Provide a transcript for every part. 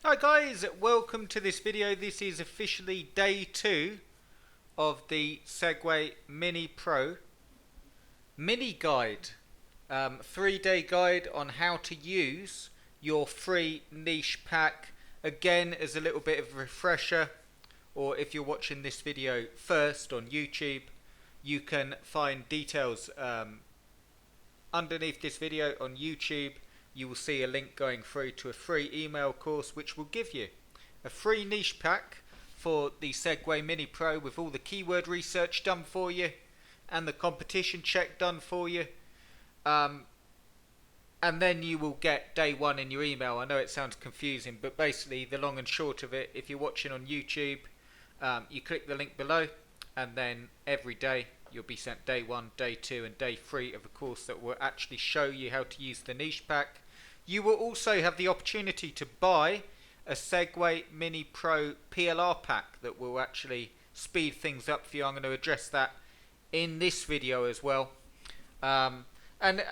Hi guys, welcome to this video. This is officially day 2 of the Segway Mini Pro mini guide. 3-day guide on how to use your free niche pack. Again, as a little bit of a refresher, or if you're watching this video first on YouTube, you can find details underneath this video on YouTube. You will see a link going through to a free email course which will give you a free niche pack for the Segway Mini Pro with all the keyword research done for you and the competition check done for you. And then you will get day 1 in your email. I know it sounds confusing, but basically the long and short of it, if you're watching on YouTube, you click the link below, and then every day you'll be sent day 1, day 2 and day 3 of a course that will actually show you how to use the niche pack. You will also have the opportunity to buy a Segway Mini Pro PLR pack that will actually speed things up for you. I'm going to address that in this video as well. And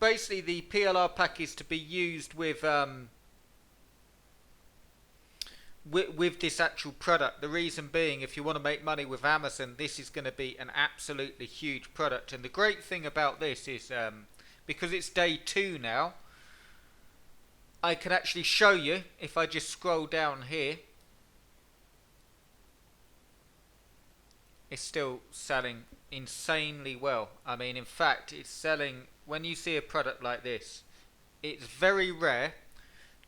basically the PLR pack is to be used with this actual product. The reason being, if you want to make money with Amazon, this is going to be an absolutely huge product. And the great thing about this is because it's day 2 now, I can actually show you. If I just scroll down here, it's still selling insanely well. I mean, in fact, it's selling. When you see a product like this, it's very rare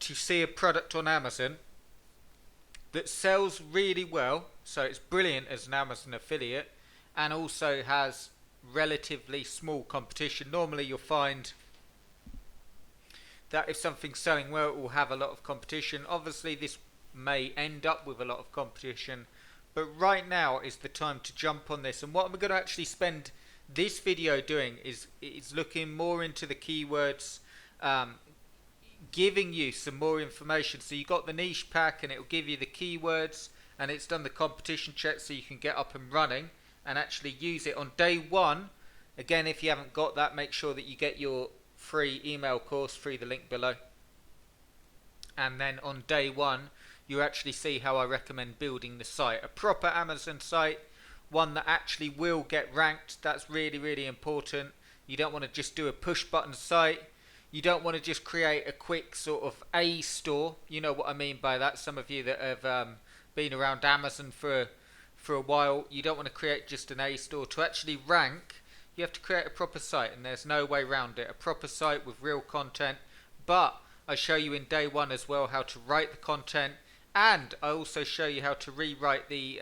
to see a product on Amazon that sells really well, so it's brilliant as an Amazon affiliate, and also has relatively small competition. Normally you'll find that if something's selling well, it will have a lot of competition. Obviously this may end up with a lot of competition, but right now is the time to jump on this. And what I'm going to actually spend this video doing is looking more into the keywords, giving you some more information. So you got the niche pack and it will give you the keywords, and it's done the competition check so you can get up and running and actually use it on day 1. Again, if you haven't got that, make sure that you get your free email course through the link below, and then on day 1 you actually see how I recommend building the site, a proper Amazon site, one that actually will get ranked. That's really important. You don't want to just do a push button site. You don't want to just create a quick sort of A store. You know what I mean by that. Some of you that have been around Amazon for a while, you don't want to create just an A store. To actually rank, you have to create a proper site, and there's no way around it. A proper site with real content. But I show you in day 1 as well how to write the content, and I also show you how to rewrite the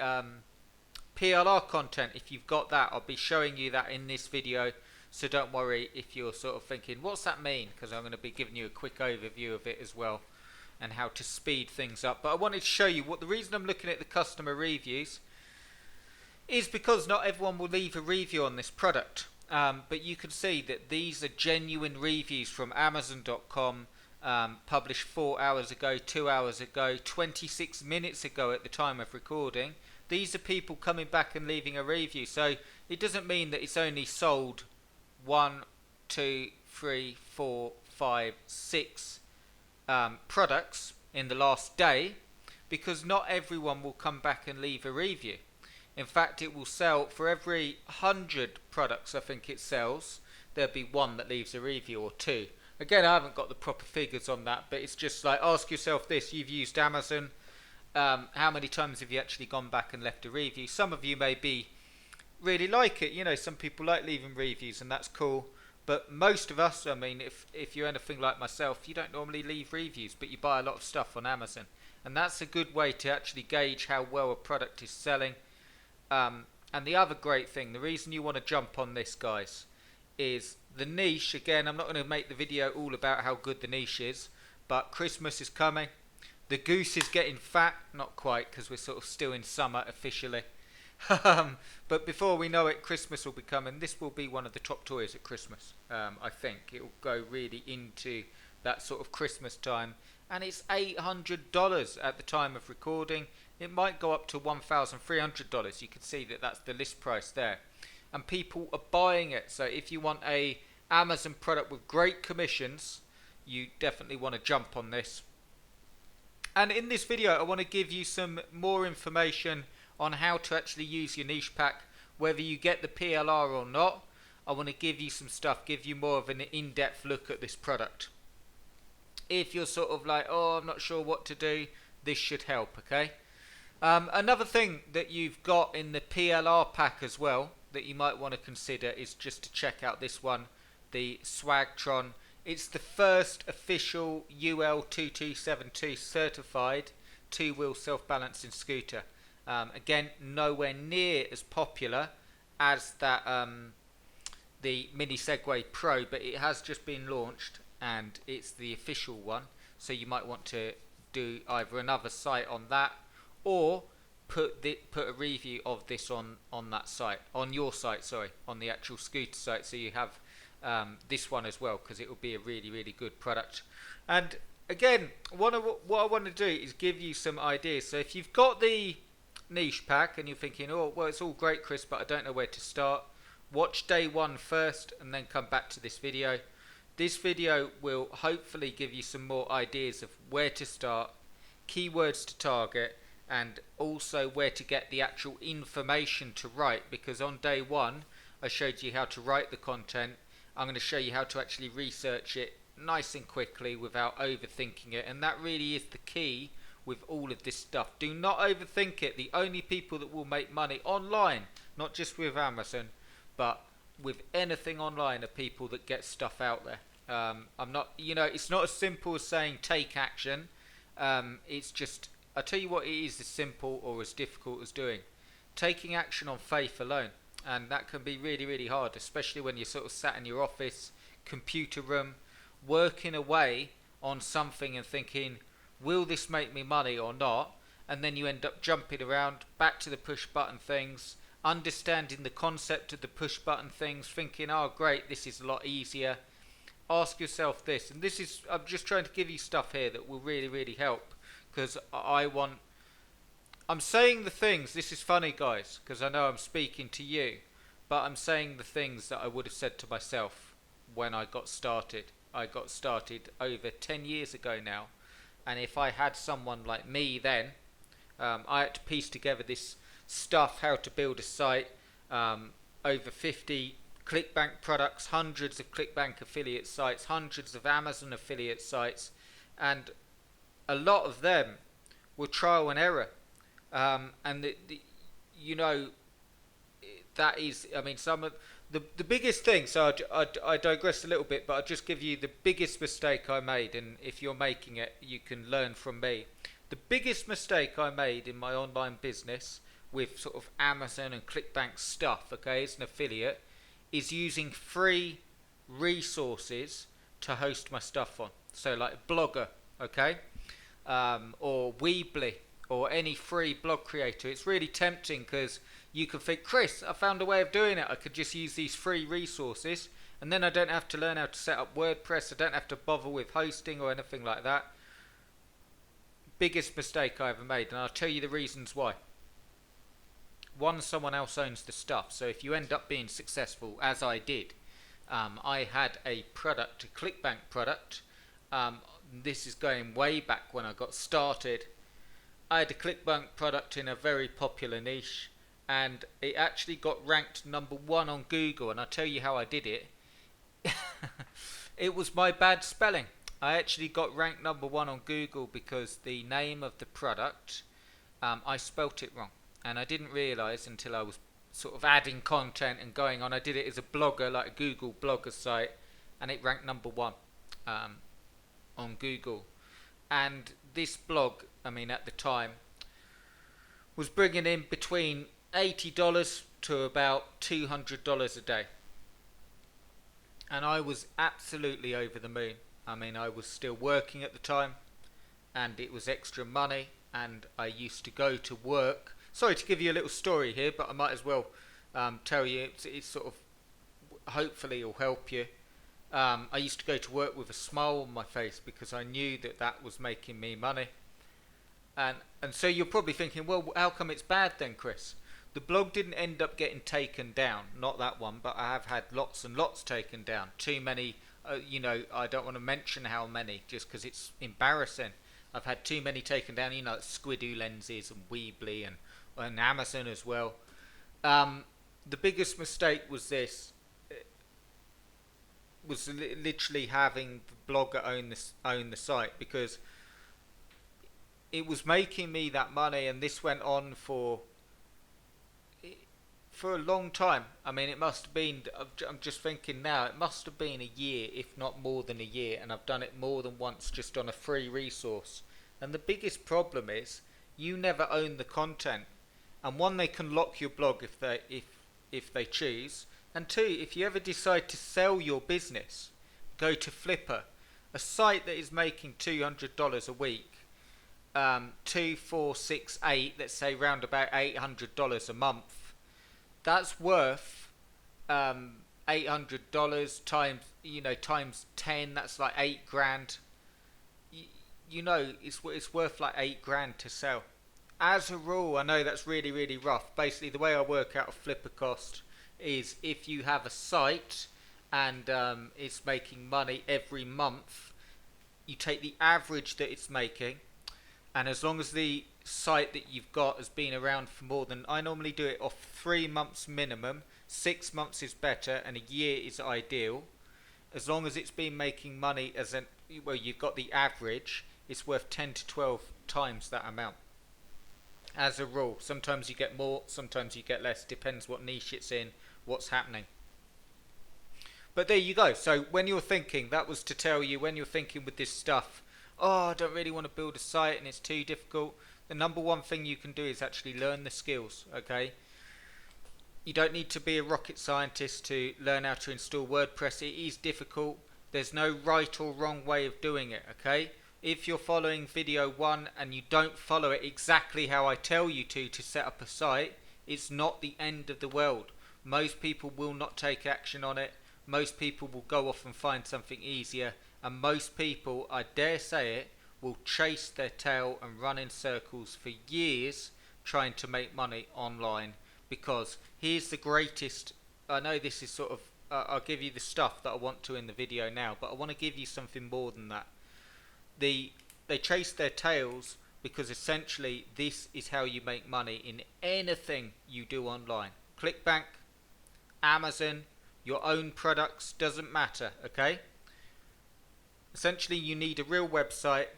PLR content. If you've got that, I'll be showing you that in this video. So don't worry if you're sort of thinking, what's that mean? Because I'm going to be giving you a quick overview of it as well, and how to speed things up. But I wanted to show you what the reason I'm looking at the customer reviews is because not everyone will leave a review on this product. But you can see that these are genuine reviews from Amazon.com, published 4 hours ago, 2 hours ago, 26 minutes ago at the time of recording. These are people coming back and leaving a review. So it doesn't mean that it's only sold 1, 2, 3, 4, 5, 6 products in the last day, because not everyone will come back and leave a review. In fact, it will sell for every 100 products I think it sells, there'll be 1 that leaves a review, or 2. Again, I haven't got the proper figures on that, but it's just like, ask yourself this: you've used Amazon, how many times have you actually gone back and left a review? Some of you maybe really like it, you know, some people like leaving reviews, and that's cool. But most of us, I mean, if you're anything like myself, you don't normally leave reviews, but you buy a lot of stuff on Amazon, and that's a good way to actually gauge how well a product is selling. And the other great thing, the reason you want to jump on this, guys, is the niche. Again, I'm not going to make the video all about how good the niche is, but Christmas is coming. The goose is getting fat. Not quite, because we're sort of still in summer officially. But before we know it, Christmas will be coming. This will be one of the top toys at Christmas. I think it will go really into that sort of Christmas time, and it's $800 at the time of recording. It might go up to $1,300. You can see that that's the list price there, and people are buying it. So if you want a Amazon product with great commissions, you definitely want to jump on this. And in this video I want to give you some more information on how to actually use your niche pack, whether you get the PLR or not. I want to give you some stuff, give you more of an in-depth look at this product. If you're sort of like, oh, I'm not sure what to do, this should help, okay? Another thing that you've got in the PLR pack as well that you might want to consider is just to check out this one, the Swagtron. It's the first official UL2272 certified two-wheel self-balancing scooter. Again, nowhere near as popular as that the Mini Segway Pro, but it has just been launched and it's the official one, so you might want to do either another site on that or put a review of this on that site, on your site, sorry, on the actual scooter site, so you have this one as well, because it will be a really good product. And again, what I want to do is give you some ideas. So if you've got the niche pack and you're thinking, oh well, it's all great, Chris, but I don't know where to start, watch day one first and then come back to this video. This video will hopefully give you some more ideas of where to start, keywords to target, and also where to get the actual information to write, because on day one I showed you how to write the content. I'm going to show you how to actually research it nice and quickly without overthinking it, and that really is the key with all of this stuff. Do not overthink it. The only people that will make money online, not just with Amazon, but with anything online, are people that get stuff out there. I'm not, it's not as simple as saying take action. It's just, I'll tell you what, it is as simple or as difficult as doing taking action on faith alone. And that can be really hard, especially when you're sort of sat in your office, computer room, working away on something and thinking, will this make me money or not? And then you end up jumping around back to the push button things, understanding the concept of the push button things, thinking, oh great, this is a lot easier. Ask yourself this, and this is, I'm just trying to give you stuff here that will really help, because I'm saying the things, this is funny guys, because I know I'm speaking to you, but I'm saying the things that I would have said to myself when I got started. I got started over 10 years ago now, and if I had someone like me then, I had to piece together this stuff, how to build a site, over 50 ClickBank products, hundreds of ClickBank affiliate sites, hundreds of Amazon affiliate sites, and a lot of them were trial and error. And that is, I mean, some of the biggest thing, so I digress a little bit, but I'll just give you the biggest mistake I made, and if you're making it, you can learn from me. The biggest mistake I made in my online business with sort of Amazon and ClickBank stuff, okay, as an affiliate, is using free resources to host my stuff on. So like Blogger, okay, or Weebly, or any free blog creator. It's really tempting because you can think, Chris, I found a way of doing it. I could just use these free resources and then I don't have to learn how to set up WordPress. I don't have to bother with hosting or anything like that. Biggest mistake I ever made, and I'll tell you the reasons why. One, someone else owns the stuff, so if you end up being successful, as I did, I had a product, a ClickBank product. This is going way back when I got started. I had a ClickBank product in a very popular niche, and it actually got ranked #1 on Google, and I'll tell you how I did it. It was my bad spelling. I actually got ranked #1 on Google because the name of the product, I spelt it wrong, and I didn't realise until I was sort of adding content and going on. I did it as a blogger, like a Google blogger site, and it ranked #1 on Google. And this blog, I mean, at the time, was bringing in between $80 to about $200 a day, and I was absolutely over the moon. I mean, I was still working at the time, and it was extra money, and I used to go to work. Sorry to give you a little story here, but I might as well tell you, it's sort of, hopefully it'll help you. I used to go to work with a smile on my face because I knew that that was making me money. And so you're probably thinking, well, how come it's bad then, Chris? The blog didn't end up getting taken down, not that one, but I have had lots and lots taken down. Too many, I don't want to mention how many, just because it's embarrassing. I've had too many taken down, you know, like Squidoo lenses and Weebly and Amazon as well. The biggest mistake was this, was literally having the blogger own the site, because it was making me that money, and this went on for a long time. I mean, it must have been, I'm just thinking now, it must have been a year, if not more than a year, and I've done it more than once just on a free resource. And the biggest problem is you never own the content. And one, they can lock your blog if they choose. And two, if you ever decide to sell your business, go to Flipper, a site that is making $200 a week, 2, 4, 6, 8, let's say round about $800 a month. That's worth $800 times 10. That's like $8,000. You know, it's worth like $8,000 to sell. As a rule, I know that's really, really rough. Basically, the way I work out a Flipper cost is if you have a site and it's making money every month, you take the average that it's making, and as long as the site that you've got has been around for more than, I normally do it off 3 months minimum, 6 months is better, and a year is ideal. As long as it's been making money you've got the average, it's worth 10 to 12 times that amount. As a rule, sometimes you get more, sometimes you get less, depends what niche it's in, what's happening. But there you go. So when you're thinking, that was to tell you, when you're thinking with this stuff, oh, I don't really want to build a site and it's too difficult, the number one thing you can do is actually learn the skills, okay? You don't need to be a rocket scientist to learn how to install WordPress. It is difficult. There's no right or wrong way of doing it, okay? If you're following video 1 and you don't follow it exactly how I tell you to set up a site, it's not the end of the world. Most people will not take action on it. Most people will go off and find something easier. And most people, I dare say it, will chase their tail and run in circles for years trying to make money online. Because here's the greatest, I know this is sort of, I'll give you the stuff that I want to in the video now, but I want to give you something more than that. They chase their tails because essentially this is how you make money in anything you do online. ClickBank, Amazon, your own products, doesn't matter, okay? Essentially you need a real website,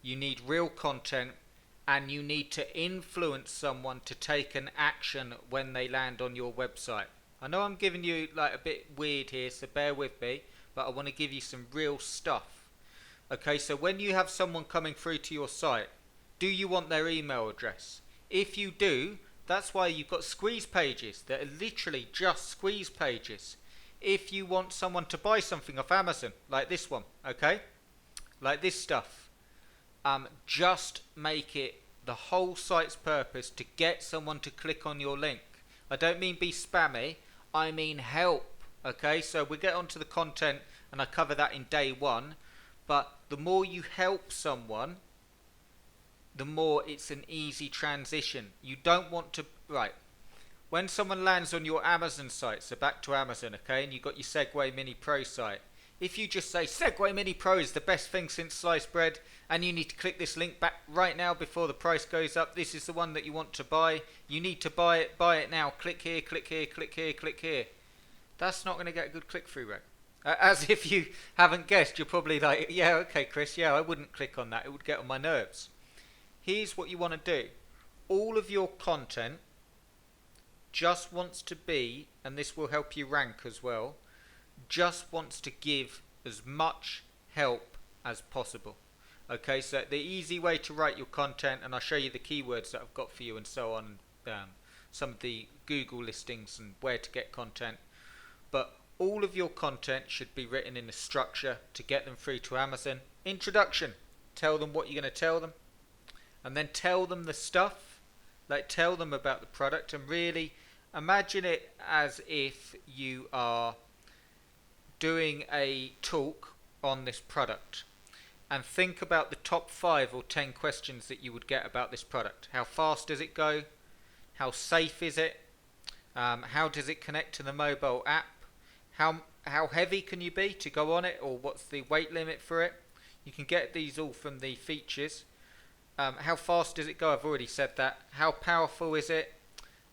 you need real content, and you need to influence someone to take an action when they land on your website. I know I'm giving you like a bit weird here, so bear with me, but I want to give you some real stuff. Okay, so when you have someone coming through to your site, do you want their email address? If you do, that's why you've got squeeze pages that are literally just squeeze pages. If you want someone to buy something off Amazon, like this one, okay, like this stuff, just make it the whole site's purpose to get someone to click on your link. I don't mean be spammy, I mean help, okay? So we'll get onto the content and I cover that in day 1. But the more you help someone, the more it's an easy transition. You don't want to, right, when someone lands on your Amazon site, so back to Amazon, okay, and you've got your Segway Mini Pro site, if you just say Segway Mini Pro is the best thing since sliced bread, and you need to click this link back right now before the price goes up, this is the one that you want to buy, you need to buy it now, click here, click here, click here, click here. That's not going to get a good click-through rate. As if you haven't guessed, you're probably like, yeah, okay, Chris, yeah, I wouldn't click on that. It would get on my nerves. Here's what you want to do. All of your content just wants to be, and this will help you rank as well, just wants to give as much help as possible. Okay, so the easy way to write your content, and I'll show you the keywords that I've got for you and so on, some of the Google listings and where to get content. But all of your content should be written in a structure to get them through to Amazon. Introduction, tell them what you're going to tell them, and then tell them the stuff, like tell them about the product, and really imagine it as if you are doing a talk on this product, and think about the top 5 or 10 questions that you would get about this product. How fast does it go? How safe is it? How does it connect to the mobile app? How heavy can you be to go on it, or what's the weight limit for it? You can get these all from the features. How fast does it go? I've already said that. How powerful is it?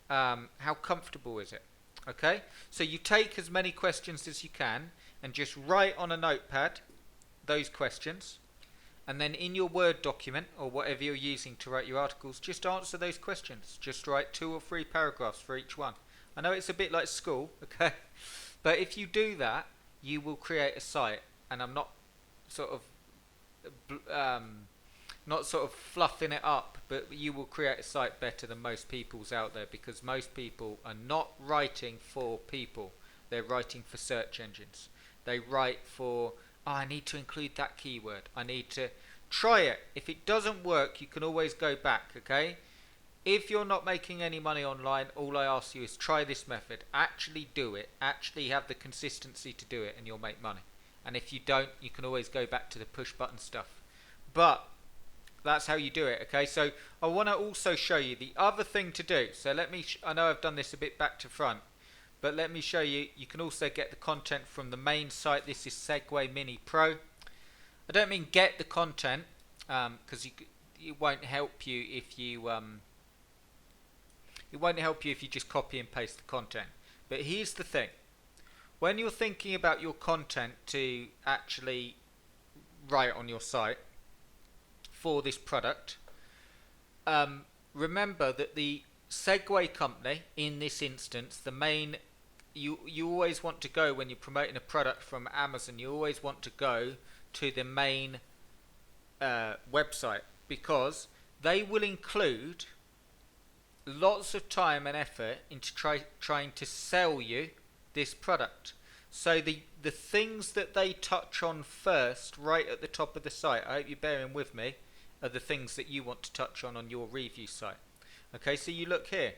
How comfortable is it? Okay, so you take as many questions as you can and just write on a notepad those questions, and then in your Word document or whatever you're using to write your articles, just answer those questions. Just write 2 or 3 paragraphs for each one. I know it's a bit like school, okay, but if you do that, you will create a site. And I'm not sort of fluffing it up, but you will create a site better than most people's out there, because most people are not writing for people. They're writing for search engines. They write for, oh, I need to include that keyword. I need to try it. If it doesn't work, you can always go back, okay? If you're not making any money online, all I ask you is try this method. Actually do it. Actually have the consistency to do it, and you'll make money. And if you don't, you can always go back to the push button stuff. But that's how you do it, okay? So I want to also show you the other thing to do. So let me, I know I've done this a bit back to front, but let me show you. You can also get the content from the main site. This is Segway Mini Pro. I don't mean get the content, because it won't help you if you just copy and paste the content. But here's the thing. When you're thinking about your content to actually write on your site for this product, remember that the Segway company, in this instance, the main, you always want to go, when you're promoting a product from Amazon, you always want to go to the main website, because they will include lots of time and effort into trying to sell you this product. So the things that they touch on first, right at the top of the site, I hope you're bearing with me, are the things that you want to touch on your review site. Okay, so you look here,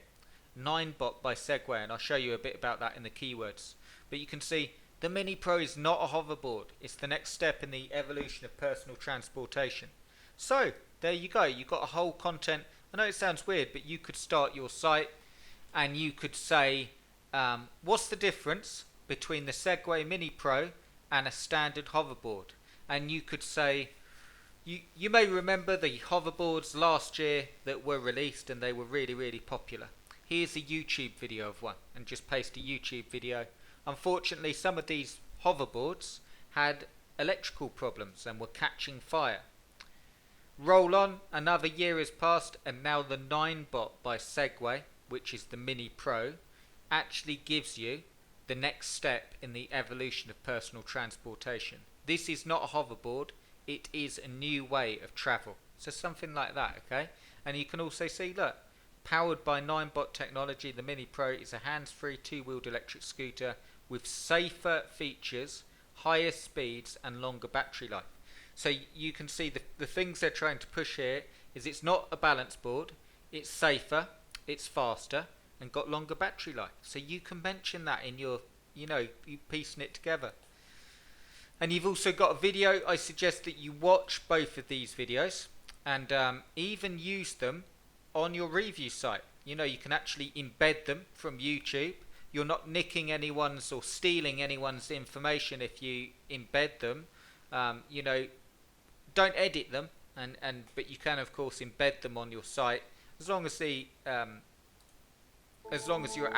9bot by Segway, and I'll show you a bit about that in the keywords. But you can see the Mini Pro is not a hoverboard. It's the next step in the evolution of personal transportation. So there you go. You've got a whole content. I know it sounds weird, but you could start your site and you could say, what's the difference between the Segway Mini Pro and a standard hoverboard? And you could say, you may remember the hoverboards last year that were released, and they were really, really popular. Here's a YouTube video of one, and just paste a YouTube video. Unfortunately, some of these hoverboards had electrical problems and were catching fire. Roll on, another year has passed, and now the 9bot by Segway, which is the Mini Pro, actually gives you the next step in the evolution of personal transportation. This is not a hoverboard, it is a new way of travel. So something like that, okay? And you can also see, look, powered by 9bot technology, the Mini Pro is a hands-free 2-wheeled electric scooter with safer features, higher speeds and longer battery life. So you can see the things they're trying to push here is it's not a balance board, it's safer, it's faster, and got longer battery life. So you can mention that in your, you piecing it together. And you've also got a video. I suggest that you watch both of these videos and even use them on your review site. You can actually embed them from YouTube. You're not nicking anyone's or stealing anyone's information if you embed them. Don't edit them, but you can of course embed them on your site as long as you're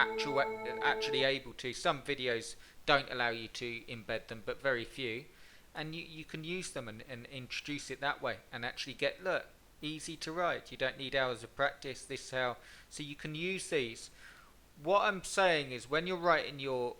actually able to. Some videos don't allow you to embed them, but very few, and you can use them and introduce it that way and actually get, look, easy to write. You don't need hours of practice. This is how. So you can use these. What I'm saying is, when you're writing your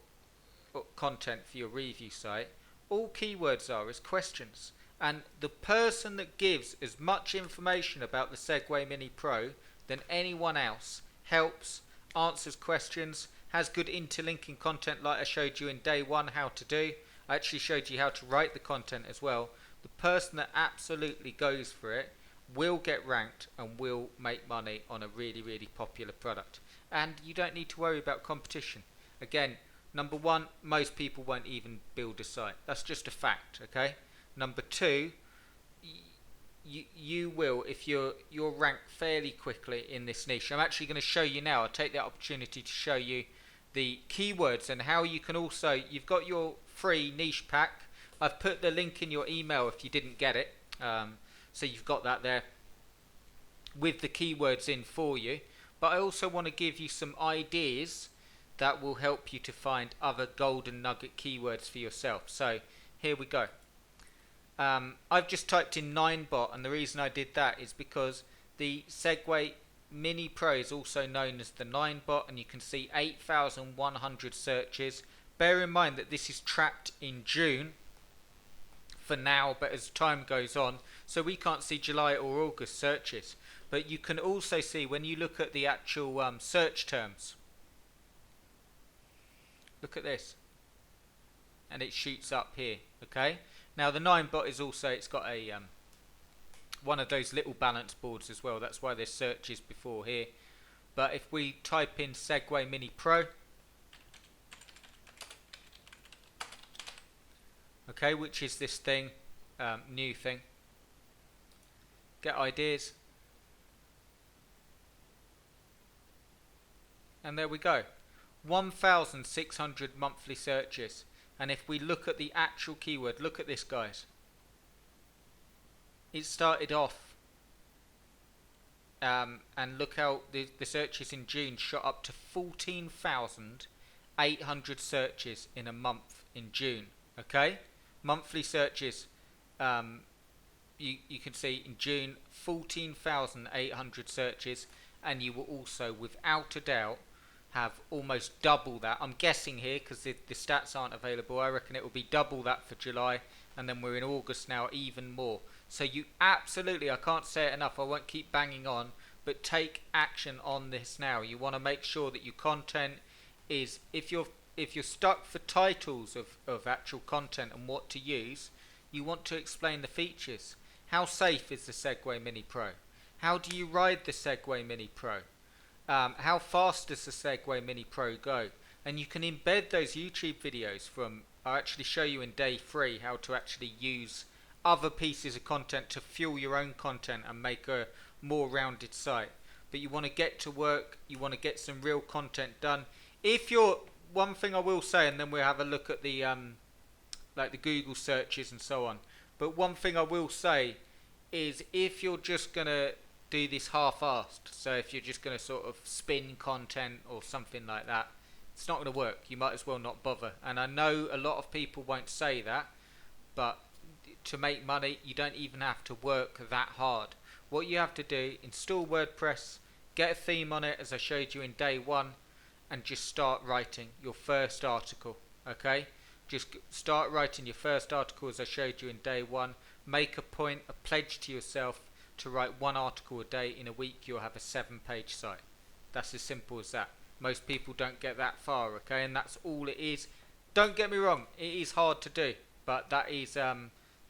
content for your review site, all keywords are as questions, and the person that gives as much information about the Segway Mini Pro than anyone else helps, answers questions, has good interlinking content like I showed you in day one how to do. I actually showed you how to write the content as well. The person that absolutely goes for it will get ranked and will make money on a really, really popular product. And you don't need to worry about competition. Again, number one, most people won't even build a site. That's just a fact, okay? Number two, you will, if you're ranked fairly quickly in this niche. I'm actually going to show you now. I'll take the opportunity to show you the keywords and how you can also, you've got your free niche pack I've put the link in your email if you didn't get it, so you've got that there with the keywords in for you. But I also want to give you some ideas that will help you to find other golden nugget keywords for yourself. So here we go. I've just typed in 9bot, and the reason I did that is because the Segway Mini Pro is also known as the 9bot, and you can see 8,100 searches. Bear in mind that this is trapped in June for now, but as time goes on, so we can't see July or August searches. But you can also see when you look at the actual search terms. Look at this, and it shoots up here. Okay. Now the 9bot is also, it's got a one of those little balance boards as well. That's why there's searches before here. But if we type in Segway Mini Pro, okay, which is this thing, new thing, get ideas, and there we go, 1,600 monthly searches. And if we look at the actual keyword, look at this, guys. It started off, and look how the searches in June shot up to 14,800 searches in a month in June. Okay, monthly searches. You can see in June 14,800 searches, and you will also, without a doubt, have almost double that. I'm guessing here because the stats aren't available. I reckon it will be double that for July, and then we're in August now, even more. So you absolutely, I can't say it enough, I won't keep banging on, but take action on this now. You want to make sure that your content is, if you're stuck for titles of actual content and what to use, you want to explain the features. How safe is the Segway Mini Pro? How do you ride the Segway Mini Pro? How fast does the Segway Mini Pro go? And you can embed those YouTube videos from, I'll actually show you in day 3 how to actually use other pieces of content to fuel your own content and make a more rounded site. But you want to get to work, you want to get some real content done. If you're, one thing I will say, and then we'll have a look at the like the Google searches and so on. But one thing I will say is, if you're just gonna do this half-assed, so if you're just going to sort of spin content or something like that, it's not going to work. You might as well not bother. And I know a lot of people won't say that, but to make money you don't even have to work that hard. What you have to do, install WordPress, get a theme on it as I showed you in day 1, and just start writing your first article. Okay, just start writing your first article as I showed you in day 1. Make a point, a pledge to yourself to write 1 article a day. In a week you'll have a 7-page site. That's as simple as that. Most people don't get that far, okay, and that's all it is. Don't get me wrong, it is hard to do, but that is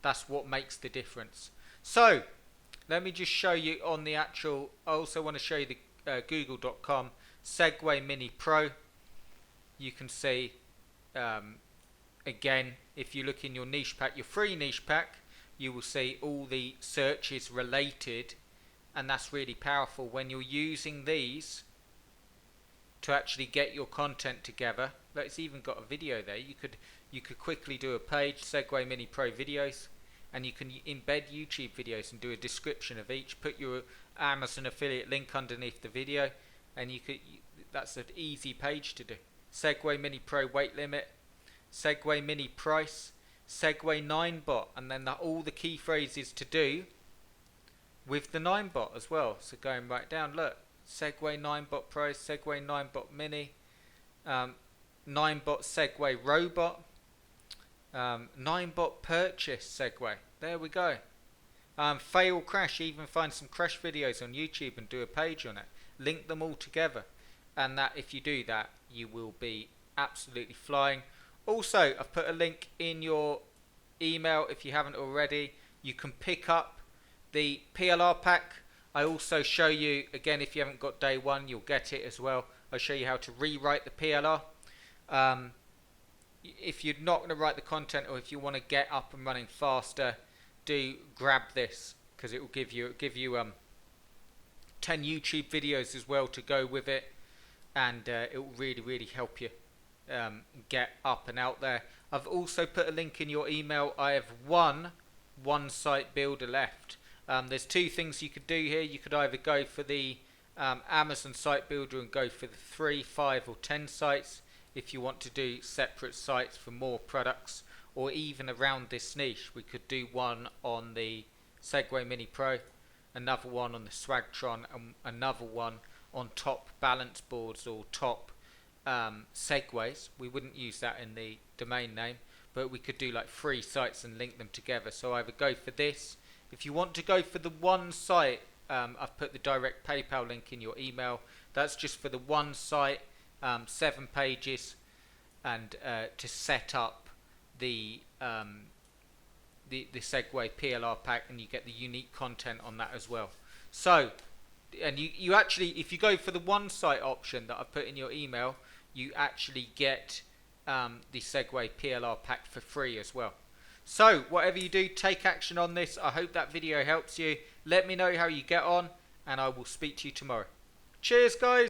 that's what makes the difference. So let me just show you on the actual, I also want to show you the google.com Segway Mini Pro. You can see again, if you look in your niche pack, your free niche pack, you will see all the searches related, and that's really powerful when you're using these to actually get your content together. Look, it's even got a video there. You could quickly do a page, Segway Mini Pro videos, and you can embed YouTube videos and do a description of each. Put your Amazon affiliate link underneath the video, and that's an easy page to do. Segway Mini Pro weight limit, Segway Mini price, Segway 9bot, and then all the key phrases to do with the 9bot as well. So going right down, look, Segway 9bot price, Segway 9bot mini, 9bot Segway robot, 9bot purchase Segway. There we go. Fail crash, even find some crash videos on YouTube and do a page on it. Link them all together, and that, if you do that, you will be absolutely flying. Also, I've put a link in your email if you haven't already. You can pick up the PLR pack. I also show you, again, if you haven't got day 1, you'll get it as well. I'll show you how to rewrite the PLR. If you're not going to write the content, or if you want to get up and running faster, do grab this, because it will give you 10 YouTube videos as well to go with it, and it will really help you get up and out there. I've also put a link in your email. I have one site builder left. There's two things you could do here. You could either go for the Amazon site builder and go for the 3, 5 or 10 sites if you want to do separate sites for more products, or even around this niche we could do one on the Segway Mini Pro, another one on the Swagtron, and another one on top balance boards or top Segways. We wouldn't use that in the domain name, but we could do like 3 sites and link them together. So either go for this. If you want to go for the one site, I've put the direct PayPal link in your email. That's just for the one site, 7 pages, and to set up the Segway PLR pack, and you get the unique content on that as well. So, and you actually, if you go for the one site option that I put in your email, you actually get the Segway PLR pack for free as well. So whatever you do, take action on this. I hope that video helps you. Let me know how you get on, and I will speak to you tomorrow. Cheers, guys.